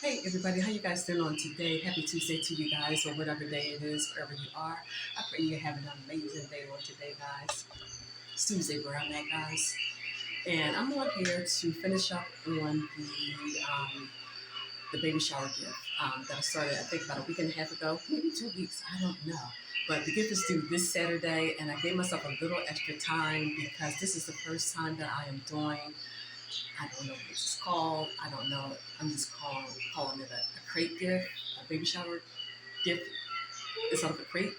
Hey everybody, how you guys doing on today? Happy Tuesday to you guys, or whatever day it is, wherever you are. I pray you're having an amazing day on today, guys. It's Tuesday where I'm at, guys. And I'm on here to finish up on the baby shower gift that I started, I think, about a week and a half ago, maybe 2 weeks, I don't know. But the gift is due this Saturday, and I gave myself a little extra time because this is the first time that I am doing, I don't know what this is called. I don't know. I'm just calling it a crate gift, a baby shower gift. It's out of a crate.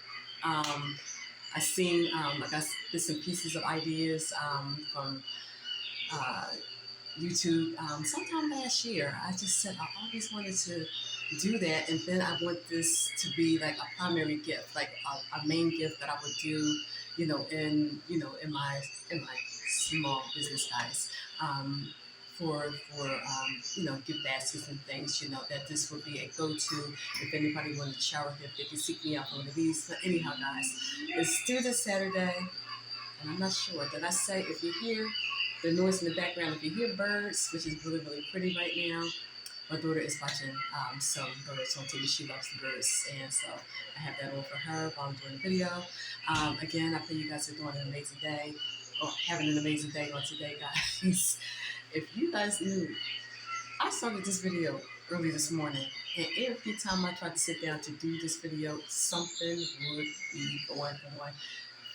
I seen, I got bits and pieces of ideas from uh, YouTube sometime last year. I just said I always wanted to do that, and then I want this to be like a primary gift, like a main gift that I would do, in my small business, guys. Um, for gift baskets and things, that this would be a go-to. If anybody wanted a shower gift, they can seek me out for one of these. But anyhow, guys, it's due this Saturday, and I'm not sure. Did I say if you hear the noise in the background, if you hear birds, which is really, really pretty right now, my daughter is watching some birds on TV. She loves the birds, and so I have that on for her while I'm doing the video. Again, I pray you guys are doing an amazing day, or having an amazing day on today, guys. If you guys knew, I started this video early this morning, and every time I tried to sit down to do this video, something would be going on.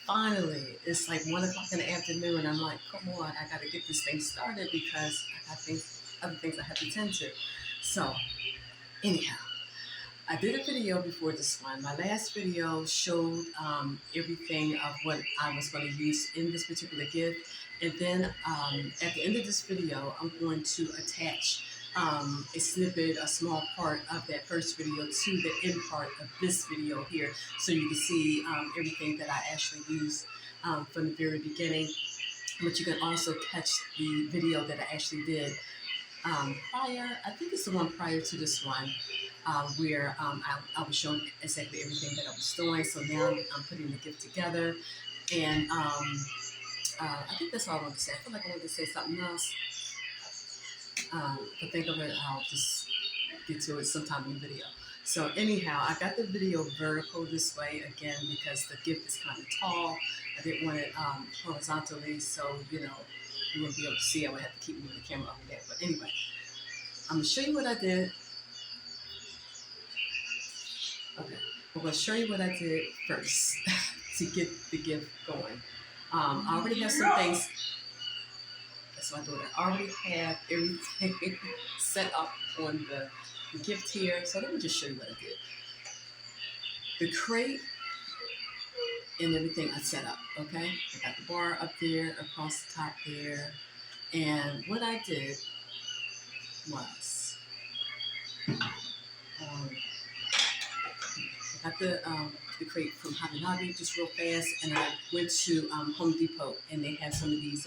Finally, it's like 1 o'clock in the afternoon, and I'm like, come on, I gotta get this thing started because I got other things I have to tend to. So, anyhow, I did a video before this one. My last video showed everything of what I was going to use in this particular gift. And then at the end of this video, I'm going to attach a snippet, a small part of that first video to the end part of this video here. So you can see everything that I actually used from the very beginning. But you can also catch the video that I actually did prior, I think it's the one prior to this one, where I was showing exactly everything that I was doing. So now I'm putting the gift together, and I think that's all I wanted to say. I feel like I wanted to say something else. If I think of it, I'll just get to it sometime in the video. So anyhow, I got the video vertical this way again because the gift is kind of tall. I didn't want it horizontally, so you wouldn't be able to see. I would have to keep moving the camera up and down. But anyway, I'm gonna show you what I did. Okay, I'm gonna show you what I did first to get the gift going. I already have some things. That's my daughter. I already have everything set up on the gift here. So let me just show you what I did. The crate and everything I set up, okay? I got the bar up there, across the top there. And what I did was, I got the crate from Hobby Lobby just real fast, and I went to Home Depot, and they had some of these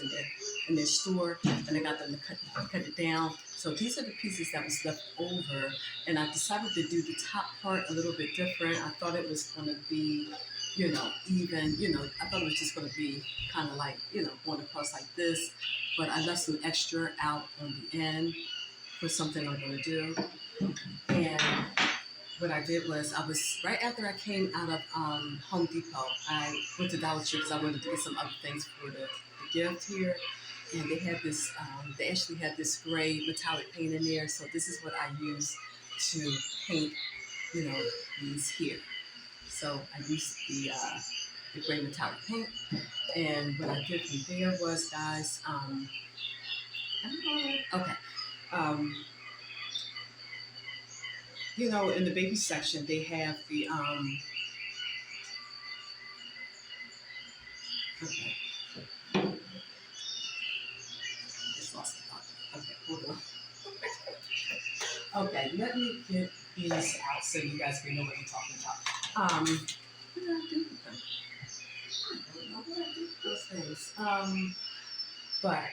in their store, and I got them to cut it down. So these are the pieces that was left over, and I decided to do the top part a little bit different. I thought it was going to be, even, I thought it was just going to be kind of like, going across like this, but I left some extra out on the end for something I'm going to do. And what I did was, I was, right after I came out of Home Depot, I went to Dollar Tree because I wanted to get some other things for the gift here. And they had this, they actually had this gray metallic paint in there. So this is what I used to paint, these here. So I used the gray metallic paint. And what I did from there was, guys, okay. In the baby section, they have the, okay. Just lost the thought. Okay, hold on. Okay, let me get these out so you guys can know what I'm talking about. What did I do with them? I don't know what I did with those things. But,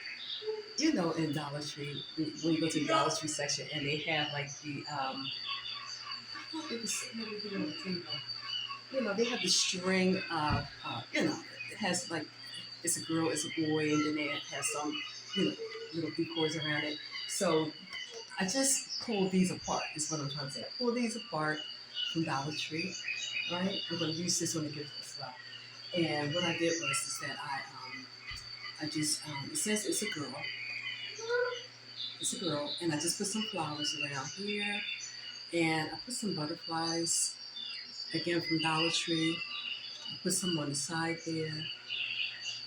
in Dollar Tree, when you go to the Dollar Tree section, and they have like the, I thought they were sitting over here on the table. They have the string of, it has like, it's a girl, it's a boy, and then it has some, little decors around it. So I just pulled these apart, is what I'm trying to say. I pulled these apart from Dollar Tree, right? I'm going to use this one to give as well. And what I did was is that I just, it says it's a girl, and I just put some flowers around here, and I put some butterflies, again from Dollar Tree. I put some on the side there.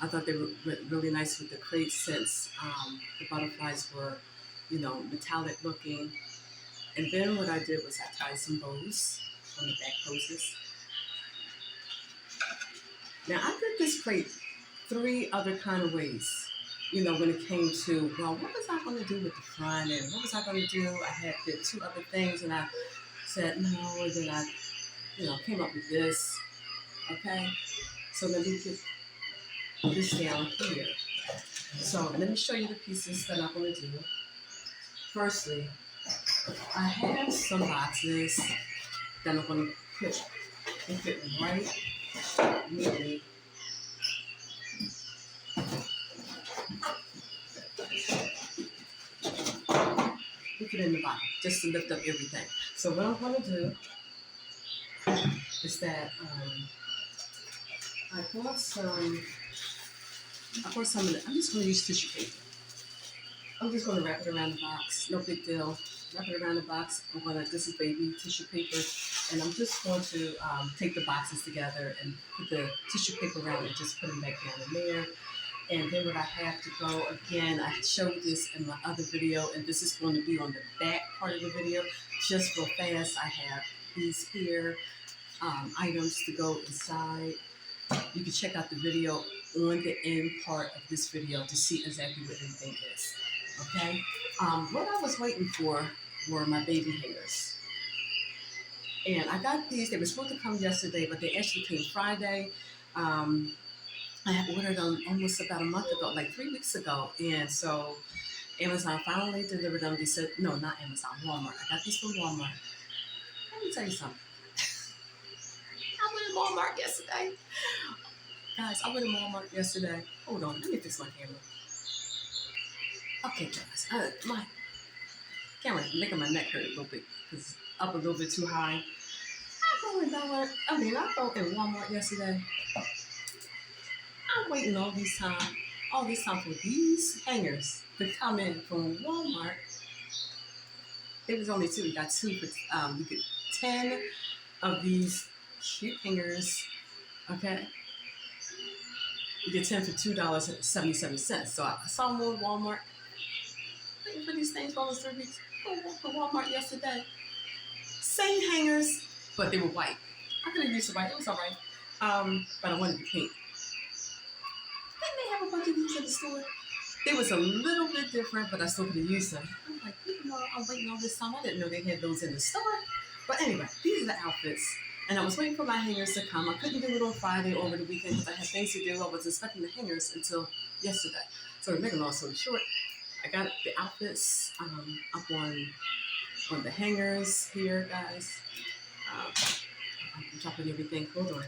I thought they were really nice with the crates since the butterflies were, metallic looking. And then what I did was I tied some bows on the back poses. Now I did this crate 3 other kind of ways. When it came to, well, what was I going to do with the front and what was I going to do? I did 2 other things and I said no, and then I, came up with this. Okay, so let me get this down here. So let me show you the pieces that I'm going to do. Firstly, I have some boxes that I'm going to fit right neatly. Put it in the bottom just to lift up everything. So what I'm going to do is that I bought some of it. I'm just going to use tissue paper. I'm just going to wrap it around the box. No big deal. Wrap it around the box. This is baby tissue paper. And I'm just going to take the boxes together and put the tissue paper around and just put them back down in there. And then what I have to go, again, I showed this in my other video, and this is going to be on the back part of the video. Just real fast, I have these here items to go inside. You can check out the video on the end part of this video to see exactly what everything is. Okay? What I was waiting for were my baby hangers. And I got these. They were supposed to come yesterday, but they actually came Friday. I had ordered them almost about a month ago, like 3 weeks ago. And so Amazon finally delivered them. They said, no, not Amazon, Walmart. I got these from Walmart. Let me tell you something. I went to Walmart yesterday. Guys, I went to Walmart yesterday. Hold on, let me fix my camera. Okay, guys, my camera's making my neck hurt a little bit because it's up a little bit too high. I go in Walmart yesterday. I'm waiting all this time for these hangers to come in from Walmart. It was only 2. We got 2 for we get 10 of these cute hangers. Okay, you get 10 for $2.77. So I saw them on Walmart. Waiting for these things for almost 3 weeks. I went to Walmart yesterday. Same hangers, but they were white. I could have used the white. It was all right. But I wanted the pink. Didn't they have a bunch of these at the store? They was a little bit different, but I still could have used them. I'm like, I'm waiting all this time. I didn't know they had those in the store. But anyway, these are the outfits. And I was waiting for my hangers to come. I couldn't do it on Friday or over the weekend because I had things to do. I was expecting the hangers until yesterday. So to make a long story short, I got the outfits up on the hangers here, guys. I'm dropping everything. Hold on.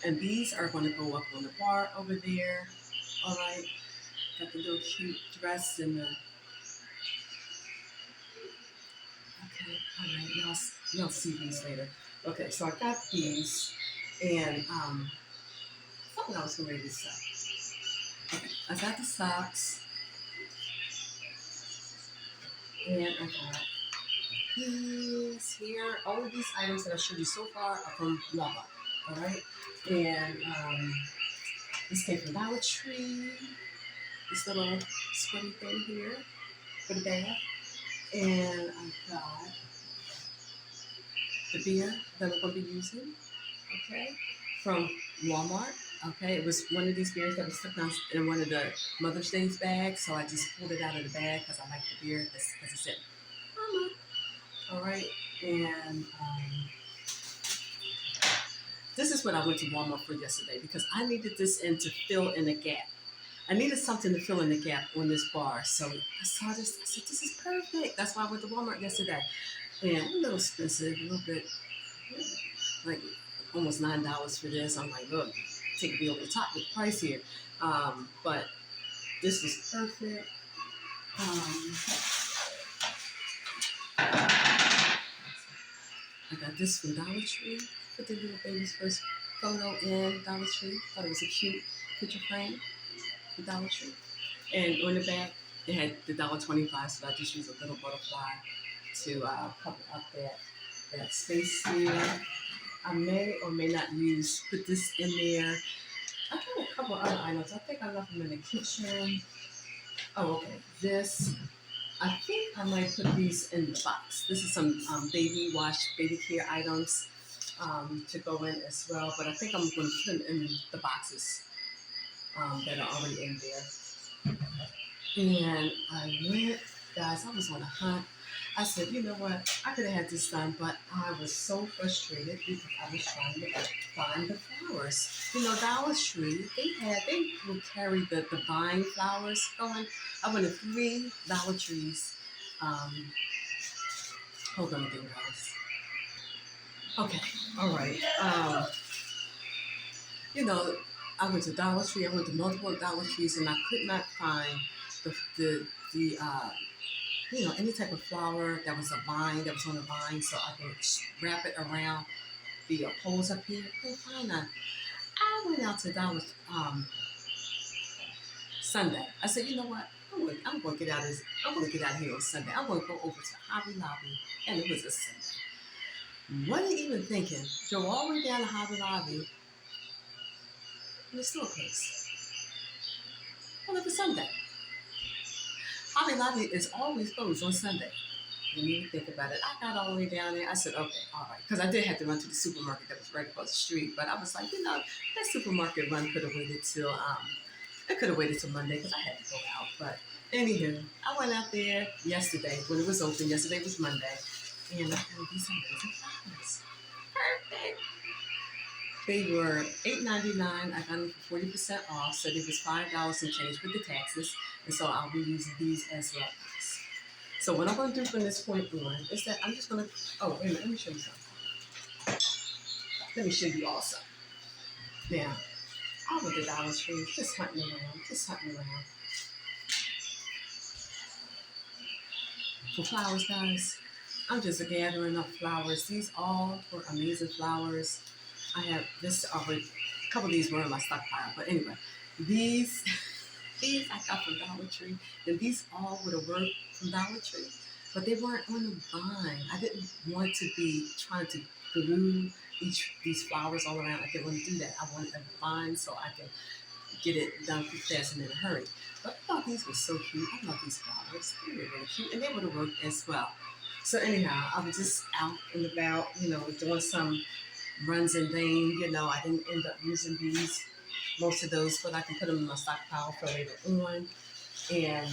And these are going to go up on the bar over there. All right. Got the little cute dress and the... Okay. All right. Y'all see these later. Okay. So I got these. And something I was going to say. Okay. I got the socks. And I got these here. All of these items that I showed you so far are from Walmart. All right. And this came from Dollar Tree. This little squirty thing here for the bath. And I got the beer that I'm going to be using, okay, from Walmart. Okay, it was one of these beers that was stuck down in one of the Mother's Day's bags, so I just pulled it out of the bag because I like the beer because it said Mama. All right, and this is what I went to Walmart for yesterday because I needed this in to fill in a gap. I needed something to fill in the gap on this bar. So I saw this. I said, this is perfect. That's why I went to Walmart yesterday. And a little expensive, a little bit, like almost $9 for this. I'm like, look, take me over the top with the price here. But this was perfect. this from Dollar Tree. Put the little baby's first photo in Dollar Tree. Thought it was a cute picture frame from Dollar Tree. And on the back, it had the $1.25, so I just used a little butterfly to cover up that space here. I may or may not put this in there. I got a couple other items. I think I left them in the kitchen. Oh, okay. This, I think I might put these in the box. This is some baby wash, baby care items to go in as well. But I think I'm going to put them in the boxes that are already in there. And I went, guys, I was on a hunt. I said, you know what? I could have had this done, but I was so frustrated because I was trying to find the flowers. You know, Dollar Tree, they would carry the vine flowers going. I went to 3 Dollar Trees. Hold on again, guys. Okay, all right. You know, I went to Dollar Tree. I went to multiple Dollar Trees, and I could not find the you know, any type of flower that was a vine, that was on a vine, so I could wrap it around the poles up here. I couldn't find none. I went out to Dollar Sunday. I said, you know what? I'm going to get out here on Sunday. I'm going to go over to Hobby Lobby, and it was a Sunday. Wasn't even thinking. Drove all the way down to Hobby Lobby, and it's still closed. Well, it was Sunday. Hobby Lobby is always closed on Sunday. When you think about it, I got all the way down there. I said, okay, all right. Because I did have to run to the supermarket that was right across the street. But I was like, you know, that supermarket run could have waited till, Monday because I had to go out. But anywho, I went out there yesterday when it was open. Yesterday was Monday. And I found these amazing flowers. Perfect. They were $8.99. I got them for 40% off. So it was $5 and change with the taxes. And so I'll be using these as well. So what I'm going to do from this point on is that I'm just going to, oh, wait a minute, let me show you something. Let me show you all something. Now, I went to Dollar Tree, just hunting around. For flowers, guys, I'm just gathering up flowers. These all were amazing flowers. I have this already, a couple of these were in my stockpile, but anyway, these I got from Dollar Tree, and these all would have worked from Dollar Tree, but they weren't on the vine. I didn't want to be trying to glue these flowers all around. I didn't want to do that. I wanted a vine so I could get it done fast and in a hurry. But I thought these were so cute. I love these flowers. They were really cute, and they would have worked as well. So anyhow, I was just out and about, you know, doing some runs in vain. You know, I didn't end up using most of those, but I can put them in my stockpile for later on. And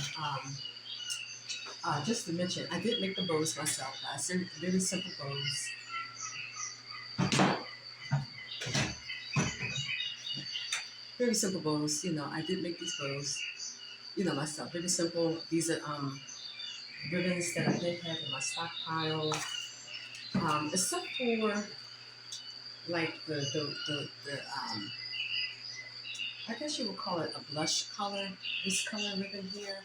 just to mention, I did make the bows myself, guys. They're really simple bows. Very simple bows. You know, I did make these bows, you know, myself. Very simple. These are ribbons that I did have in my stockpile. Except for like the I guess you would call it a blush color. This color ribbon here.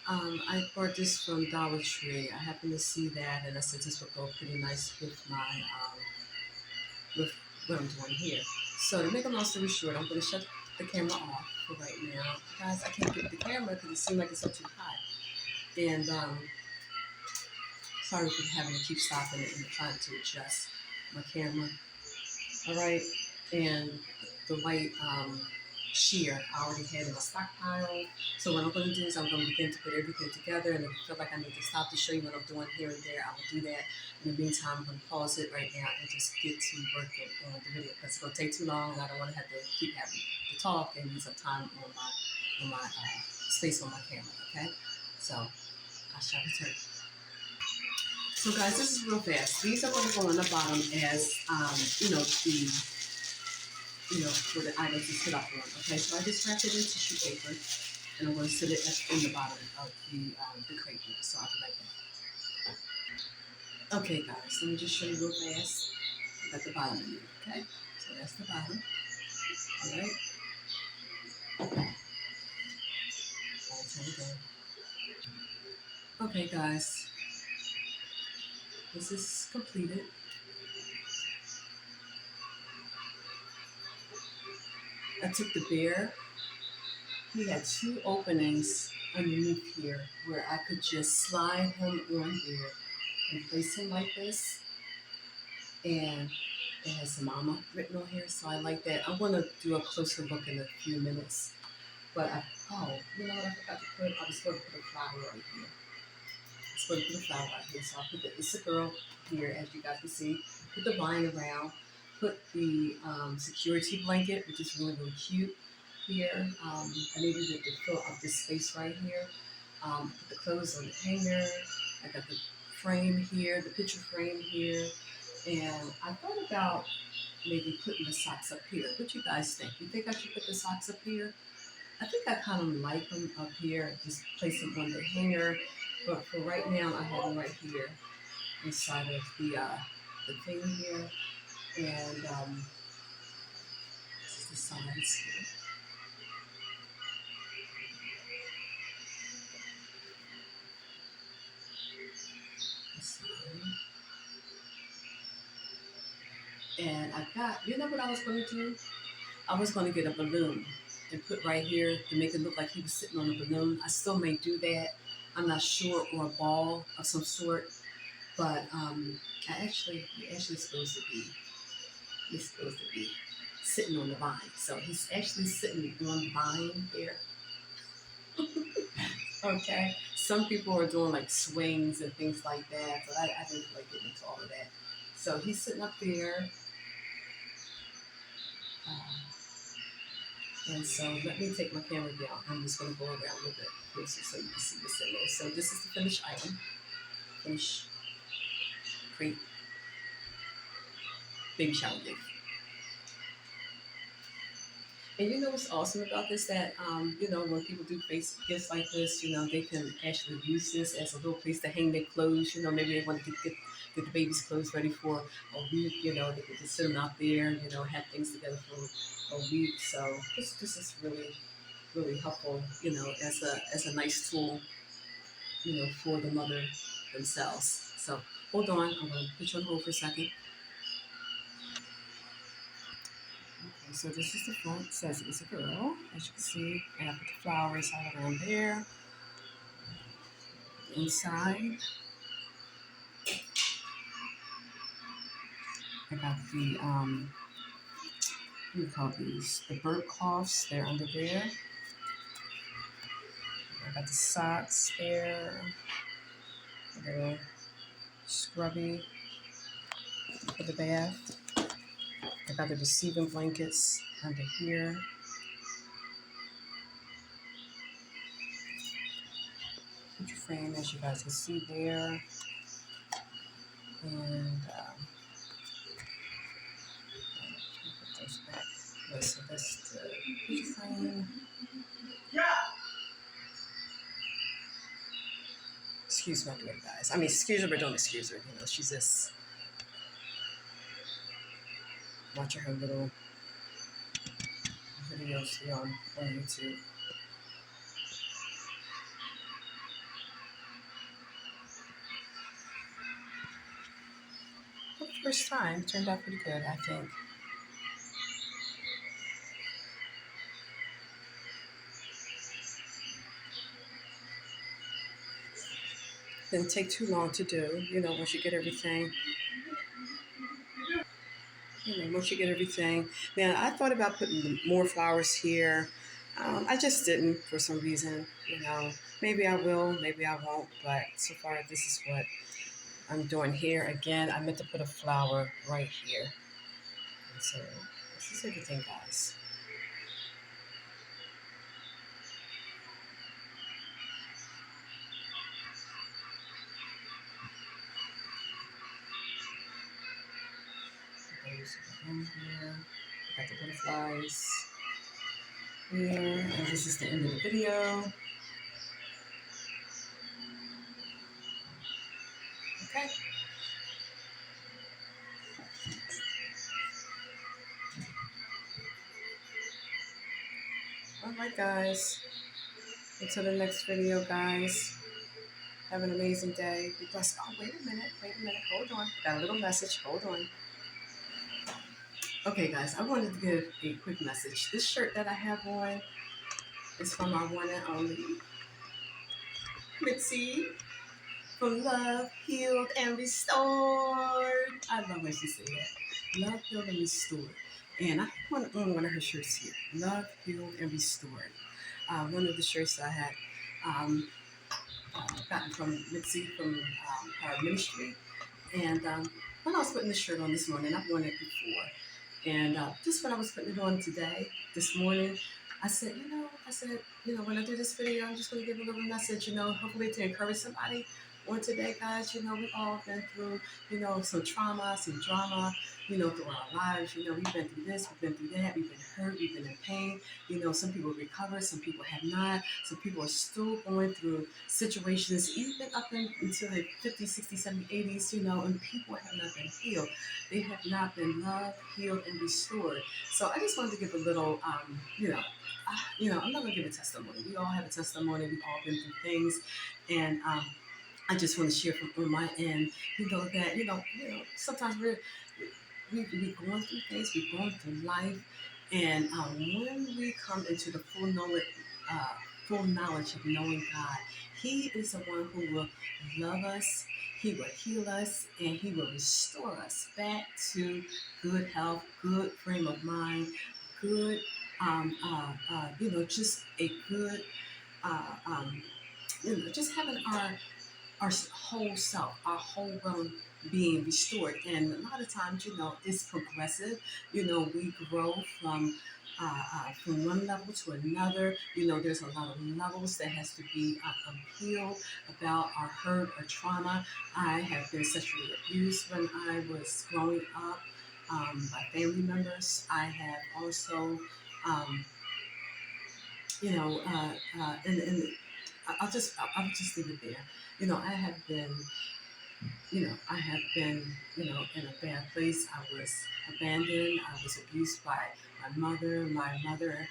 I bought this from Dollar Tree. I happened to see that, and I said this would go pretty nice with my with what I'm doing here. So to make a long story short, I'm going to shut the camera off for right now. Guys, I can't get the camera because it seems like it's up too high. And sorry for having to keep stopping it and trying to adjust my camera. All right, and the white sheer I already had in my stockpile. So what I'm going to do is I'm going to begin to put everything together, and if I feel like I need to stop to show you what I'm doing here and there, I will do that. In the meantime, I'm going to pause it right now and just get to working on the video because it's going to take too long, and I don't want to have to keep having to talk and use up time on my space on my camera. Okay, so I shall return. So guys, this is real fast. These are going to go on the bottom as for the items to sit up on. Okay, so I just wrapped it in tissue paper, and I'm going to sit it in the bottom of the crate here. So I'll be right back. Okay, guys, let me just show you real fast. I got the bottom in there. Okay, so that's the bottom. All right. I'll turn it down. Okay, guys, this is completed. I took the bear. He had two openings underneath here where I could just slide him on there and place him like this. And it has mama written on here, so I like that. I'm gonna do a closer look in a few minutes. But you know what I forgot to put? I was going to put a flower right here. I was going to put a flower right here. So I'll put the It's a Girl here, as you guys can see. Put the vine around. Put the security blanket, which is really, really cute here. I needed it to fill up this space right here. Put the clothes on the hanger. I got the frame here, the picture frame here. And I thought about maybe putting the socks up here. What you guys think? You think I should put the socks up here? I think I kind of like them up here, just place them on the hanger. But for right now, I have them right here inside of the thing here. And this is the size here. And I got, you know what I was going to do? I was going to get a balloon and put right here to make it look like he was sitting on a balloon. I still may do that. I'm not sure, or a ball of some sort. But he's supposed to be sitting on the vine. So he's actually sitting on the vine there. Okay. Some people are doing like swings and things like that, but I didn't like get into all of that. So he's sitting up there. And so let me take my camera down. I'm just going to go around a little bit closer so you can see what's in there. So this is the finished item. Finished crate. Baby shower gift. And you know what's awesome about this? That when people do face gifts like this, they can actually use this as a little place to hang their clothes. Maybe they want to get the baby's clothes ready for a week. They can just sit them out there. Have things together for a week. So this is really, really helpful. As a nice tool. For the mother themselves. So hold on, I'm going to put you on hold for a second. Okay, so this is the front. It says It's a Girl, as you can see. And I put the flowers all around there. Inside, I got the, what do you call these? The bird cloths, they're under there. I got the socks there. I got a scrubby for the bath. I got the receiving blankets under here. Picture frame, as you guys can see there. And put those back. Okay, so that's the picture frame. Excuse my daughter, guys. Excuse her, but don't excuse her. She's just watching her little videos on YouTube. For the first time, turned out pretty good, I think. Didn't take too long to do, once you get everything. Once you get everything. Now, I thought about putting more flowers here. I just didn't for some reason, Maybe I will, maybe I won't, but so far this is what I'm doing here. Again, I meant to put a flower right here. And so this is everything, guys. Here. Got the butterflies here, and this is the end of the video. Okay. Alright, guys. Until the next video, guys. Have an amazing day. Be blessed. Oh, wait a minute. Hold on. Got a little message. Hold on. Okay, guys, I wanted to give a quick message. This shirt that I have on is from our one and only Mitzi from Love, Healed, and Restored. I love when she said that. Love, Healed, and Restored. And I have one of her shirts here. Love, Healed, and Restored. One of the shirts that I had um, gotten from Mitzi from her ministry. And when I was putting this shirt on this morning, I've worn it before. And just when I was putting it on today, this morning, when I do this video, I'm just going to give a little message, hopefully to encourage somebody on today, guys. We've all been through, some trauma, some drama, through our lives. We've been through this, we've been through that, we've been hurt, we've been in pain. Some people recover, some people have not. Some people are still going through situations, even up until the 50s, 60s, 70s, 80s, and people have not been healed. They have not been loved, healed, and restored. So I just wanted to give a little, I'm not going to give a testimony. We all have a testimony. We've all been through things. And I just want to share from on my end, that, sometimes we're going through things, we're going through life. And when we come into the full knowledge of knowing God, He is the one who will love us, He will heal us, and He will restore us back to good health, good frame of mind, good, just a good, uh, um, just having our whole self, our whole being restored. And a lot of times, it's progressive. We grow from one level to another. There's a lot of levels that has to be healed about our hurt or trauma. I have been sexually abused when I was growing up by family members. I have also, um, and I'll just leave it there. I have been in a bad place. I was abandoned. I was abused by my mother. My mother,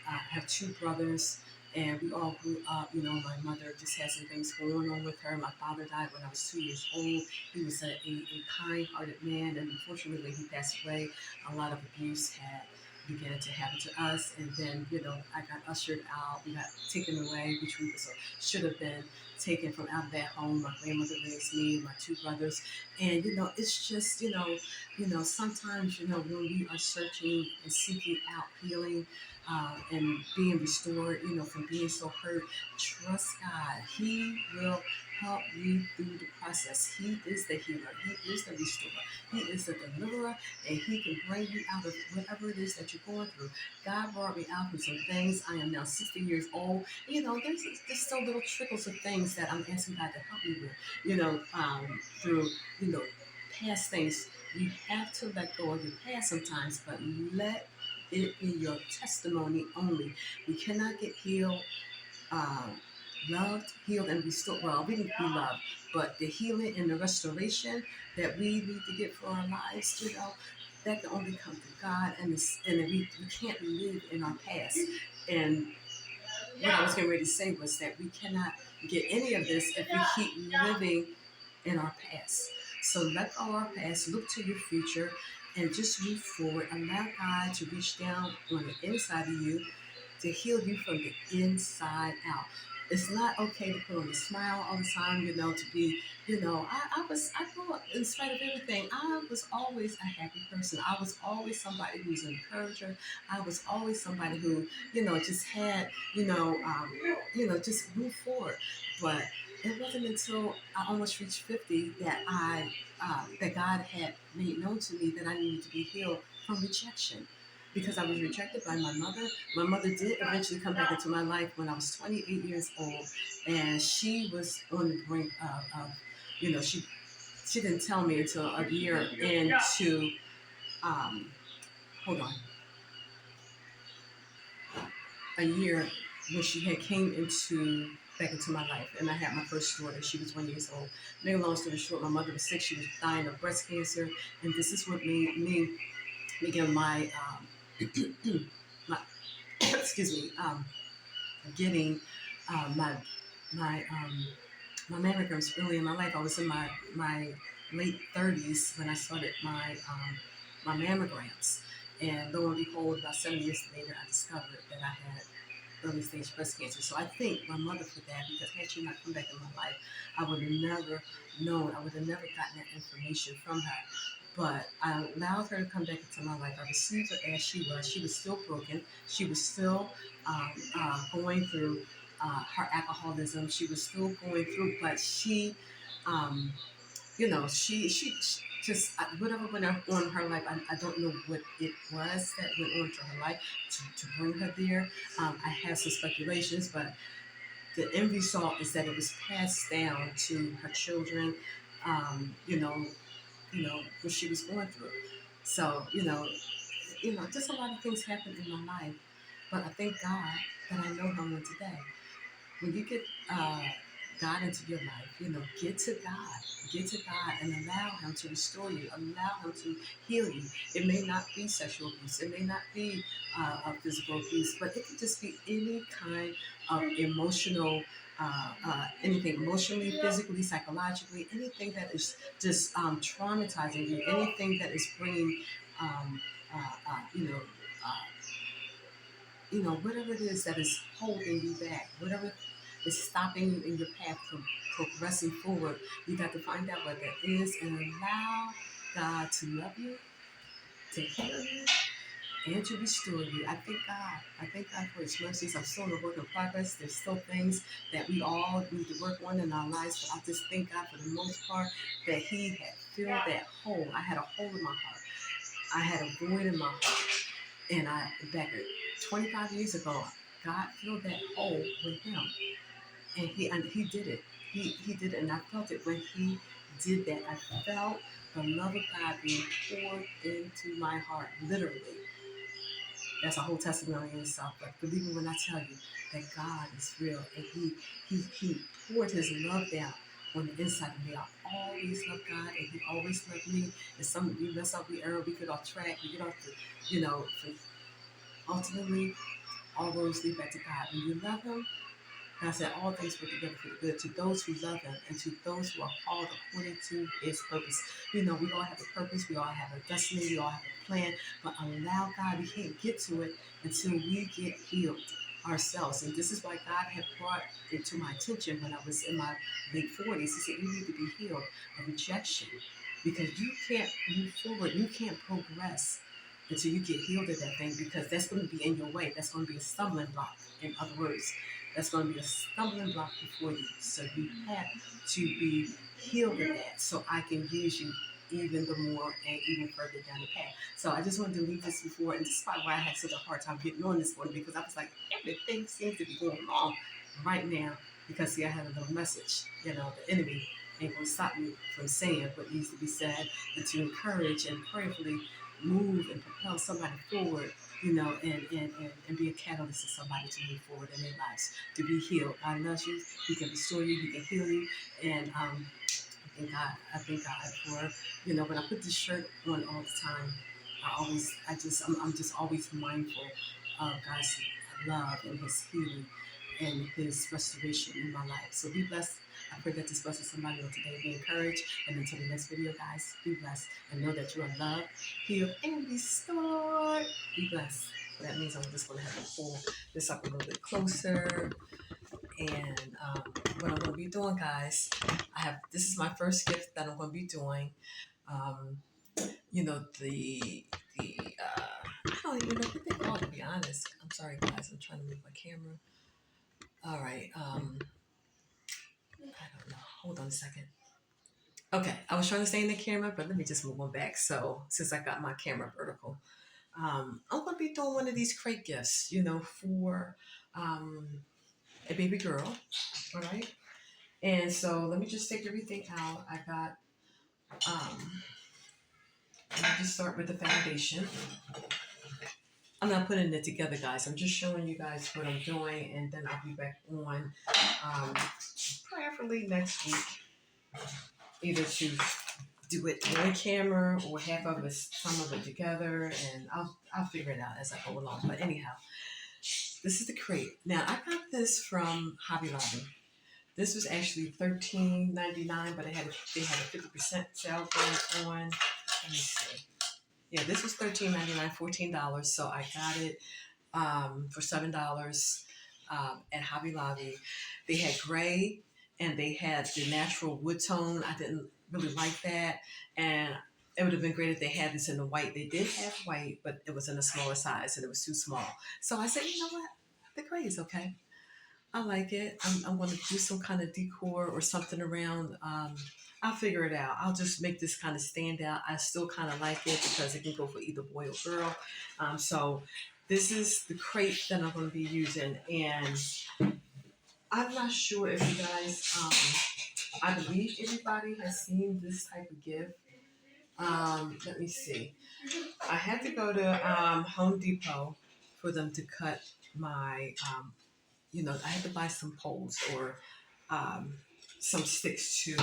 I have two brothers, and we all grew up. My mother just had some things going on with her. My father died when I was 2 years old. He was a kind-hearted man, and unfortunately, when he passed away, a lot of abuse had began to happen to us. And then, I got ushered out. We got taken away, which we should have been taken from out of that home. My grandmother raised me and my two brothers. And, it's just, sometimes, when we are searching and seeking out healing, and being restored, from being so hurt, trust God. He will help you through the process. He is the healer. He is the restorer. He is the deliverer, and He can bring you out of whatever it is that you're going through. God brought me out from some things. I am now 60 years old. There's still little trickles of things that I'm asking God to help me with, through, past things. You have to let go of your past sometimes, but let it be your testimony only. We cannot get healed, uh, loved, healed, and restored. Well, we need to be loved, but the healing and the restoration that we need to get for our lives, that can only come through God, and we can't live in our past. And what I was getting ready to say was that we cannot get any of this if we keep living in our past. So let go of our past, look to your future, and just move forward. Allow God to reach down on the inside of you to heal you from the inside out. It's not okay to put on a smile all the time, to be, I grew up in spite of everything. I was always a happy person. I was always somebody who's an encourager. I was always somebody who, just had, just move forward. But it wasn't until I almost reached 50 that God had made known to me that I needed to be healed from rejection, because I was rejected by my mother. My mother did eventually come back into my life when I was 28 years old, and she was on the brink of she didn't tell me until a year into, hold on, a year when she had came back into my life, and I had my first daughter. She was 1 year old. Make a long story short, my mother was sick. She was dying of breast cancer, and this is what made me begin my my excuse me, getting my my my mammograms early in my life. I was in my late 30s when I started my my mammograms. And lo and behold, about 7 years later, I discovered that I had early stage breast cancer. So I thank my mother for that, because had she not come back in my life, I would have never known, I would have never gotten that information from her. But I allowed her to come back into my life. I received her as she was. She was still broken. She was still going through her alcoholism. She was still going through, but she, um, she just whatever went on her life. I don't know what it was that went on to her life to bring her there. I have some speculations, but the end result is that it was passed down to her children. Um, you know, what she was going through. So just a lot of things happened in my life, but I thank God that I know Him today. When you get God into your life, get to God and allow Him to restore you, allow Him to heal you. It may not be sexual abuse, it may not be physical abuse, but it could just be any kind of emotional. Anything emotionally, physically, psychologically, anything that is just traumatizing you, anything that is bringing, um, uh, uh, you know, uh, whatever it is that is holding you back, whatever is stopping you in your path from progressing forward, you got to find out what that is and allow God to love you, to heal you, and to restore you. I thank God. I thank God for His mercies. I'm still in a work in progress. There's still things that we all need to work on in our lives, but I just thank God for the most part that He had filled that hole. I had a hole in my heart. I had a void in my heart. And back 25 years ago, God filled that hole with Him, and He did it. He did it, and I felt it when He did that. I felt the love of God being poured into my heart, literally. That's a whole testimony in itself. But believe me when I tell you that God is real, and He poured His love down on the inside of me. I always loved God, and He always loved me. And some we mess up, we err, we get off track, we get off the, ultimately all roads lead back to God. When you love Him, God said all things work together for the good to those who love Him and to those who are called according to His purpose. We all have a purpose, we all have a destiny, we all have a plan, but allow God, we can't get to it until we get healed ourselves. And this is why God had brought it to my attention when I was in my late 40s. He said, you need to be healed of rejection, because you can't move forward, you can't progress until you get healed of that thing, because that's going to be in your way. That's going to be a stumbling block, in other words. That's going to be a stumbling block before you. So you have to be healed of that, so I can use you even the more and even further down the path. So I just wanted to leave this before, and this is probably why I had such a hard time getting on this one, because I was like, everything seems to be going wrong right now, because see, I had a little message. The enemy ain't going to stop me from saying what needs to be said, and to encourage and prayerfully move and propel somebody forward, and be a catalyst to somebody to move forward in their lives, to be healed. God loves you. He can restore you. He can heal you. And I thank God for, when I put this shirt on all the time, I'm just always mindful of God's love and His healing and His restoration in my life. So be blessed. I pray that this blesses somebody on today. Be encouraged. And until the next video, guys, be blessed. And know that you are loved, healed, and restored. Be blessed. So that means I'm just going to have to pull this up a little bit closer. And what I'm going to be doing, guys, this is my first gift that I'm going to be doing. I don't even know what they call it, to be honest. I'm sorry, guys. I'm trying to move my camera. All right. I don't know. Hold on a second. Okay, I was trying to stay in the camera, but let me just move on back. So since I got my camera vertical, I'm going to be doing one of these crate gifts, for a baby girl. All right. And so let me just take everything out. I got, let me just start with the foundation. I'm not putting it together, guys. I'm just showing you guys what I'm doing, and then I'll be back on, prayerfully next week, either to do it on camera or half of it, some of it together, and I'll figure it out as I go along. But anyhow, this is the crate. Now I got this from Hobby Lobby. This was actually $13.99, but they had a 50% sale going on. Let me see. Yeah, this was $13.99, $14. So I got it for $7 at Hobby Lobby. They had gray and they had the natural wood tone. I didn't really like that, and it would have been great if they had this in the white. They did have white, but it was in a smaller size and it was too small. So I said, you know what, the gray is okay. I like it. I'm going to do some kind of decor or something around. I'll figure it out. I'll just make this kind of stand out. I still kind of like it because it can go for either boy or girl. So this is the crate that I'm going to be using. And I'm not sure if you guys, I believe everybody has seen this type of gift. Let me see. I had to go to Home Depot for them to cut my I had to buy some poles or um, some sticks to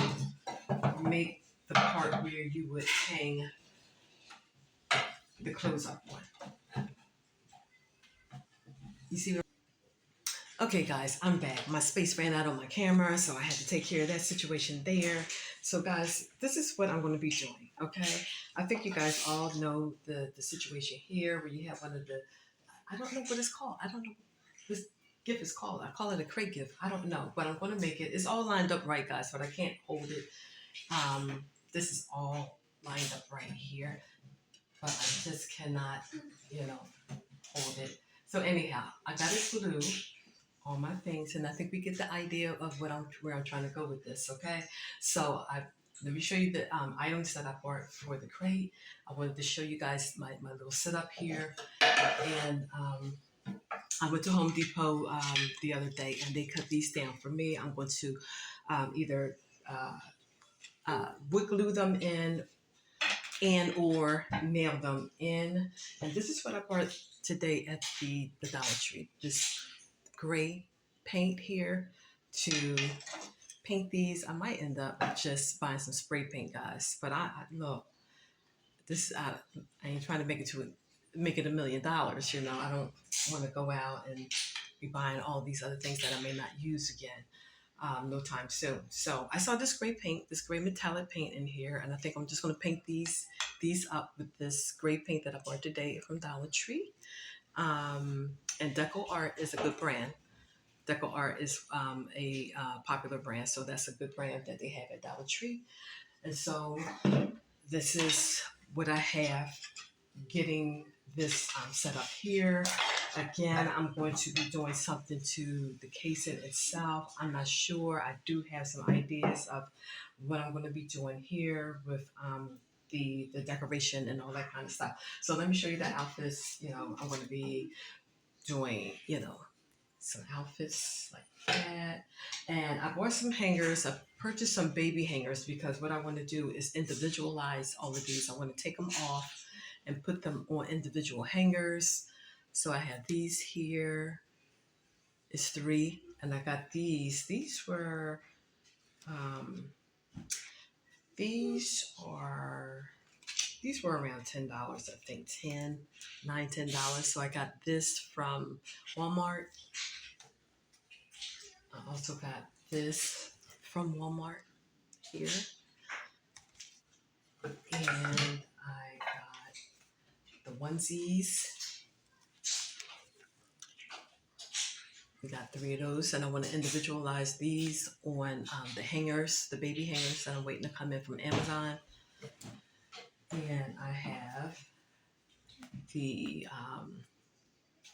make the part where you would hang the clothes up on. You see what? Okay, guys, I'm back. My space ran out on my camera, so I had to take care of that situation there. So, guys, this is what I'm going to be doing, okay? I think you guys all know the situation here where you have one of the, I don't know what it's called. I don't know what this gift is called. I call it a crate gift. I don't know, but I'm going to make it. It's all lined up right, guys, but I can't hold it. This is all lined up right here, but I just cannot, hold it. So anyhow, I got it glued on my things, and I think we get the idea of where I'm trying to go with this. Okay, so let me show you the items that I bought for the crate. I wanted to show you guys my little setup here, and I went to Home Depot the other day, and they cut these down for me. I'm going to either wood glue them in and or nail them in. And this is what I bought today at the Dollar Tree. This gray paint here to paint these. I might end up just buying some spray paint, guys. But I look, this I ain't trying to make it $1 million. I don't want to go out and be buying all these other things that I may not use again. No time soon. So I saw this gray paint, this gray metallic paint in here, and I think I'm just going to paint these up with this gray paint that I bought today from Dollar Tree. And Deco Art is a good brand. Deco Art is a popular brand, so that's a good brand that they have at Dollar Tree. And so this is what I have getting this set up here. Again, I'm going to be doing something to the casing itself. I'm not sure. I do have some ideas of what I'm going to be doing here with the decoration and all that kind of stuff. So let me show you the outfits. I'm going to be doing, some outfits like that. And I bought some hangers. I purchased some baby hangers because what I want to do is individualize all of these. I want to take them off and put them on individual hangers. So I have these here. It's 3, and I got these. These were around $10. I think $10. So I got this from Walmart. I also got this from Walmart here, and I got the onesies. We got 3 of those, and I want to individualize these on the hangers, the baby hangers that I'm waiting to come in from Amazon. And I have the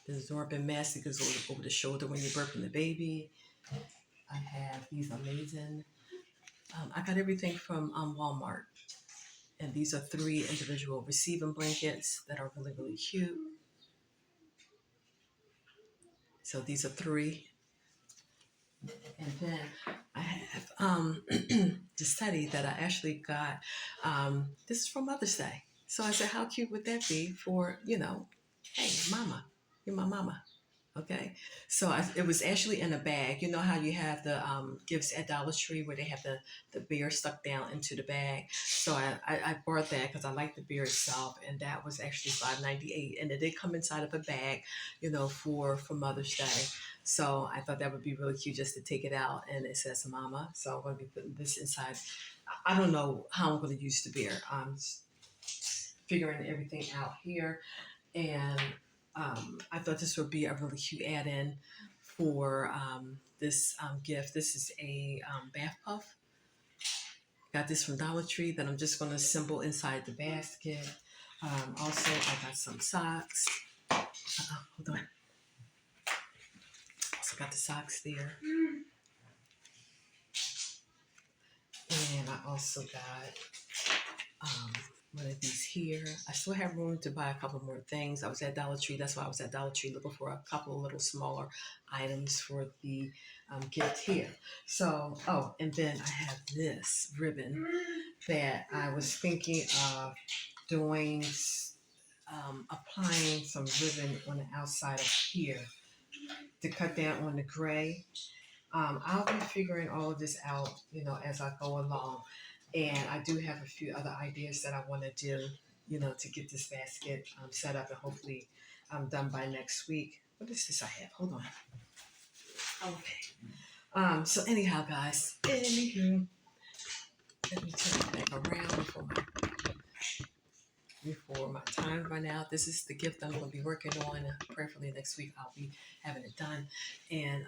absorbent mask that goes over the shoulder when you're birthing the baby. I have these amazing. I got everything from Walmart, and these are 3 individual receiving blankets that are really, really cute. So these are 3. And then I have this teddy that I actually got. This is for Mother's Day. So I said, how cute would that be for, hey, mama, you're my mama. Okay. So it was actually in a bag. You know how you have the gifts at Dollar Tree where they have the bear stuck down into the bag. So I bought that because I like the bear itself, and that was actually $5.98, and it did come inside of a bag, for Mother's Day. So I thought that would be really cute just to take it out, and it says Mama. So I'm going to be putting this inside. I don't know how I'm going to use the bear. figuring everything out here. And I thought this would be a really cute add-in for this gift. This is a bath puff. Got this from Dollar Tree that I'm just going to assemble inside the basket. Also, I got some socks. Hold on. Also got the socks there. And I also got one of these here. I still have room to buy a couple more things. I was at Dollar Tree. That's why I was at Dollar Tree looking for a couple of little smaller items for the gift here. So, oh, and then I have this ribbon that I was thinking of doing, applying some ribbon on the outside of here to cut down on the gray. I'll be figuring all of this out, as I go along. And I do have a few other ideas that I want to do, to get this basket set up and hopefully done by next week. What is this I have? Hold on. Okay. So anyhow, guys, let me turn it back around before my time run out. This is the gift I'm going to be working on. Prayerfully next week I'll be having it done. And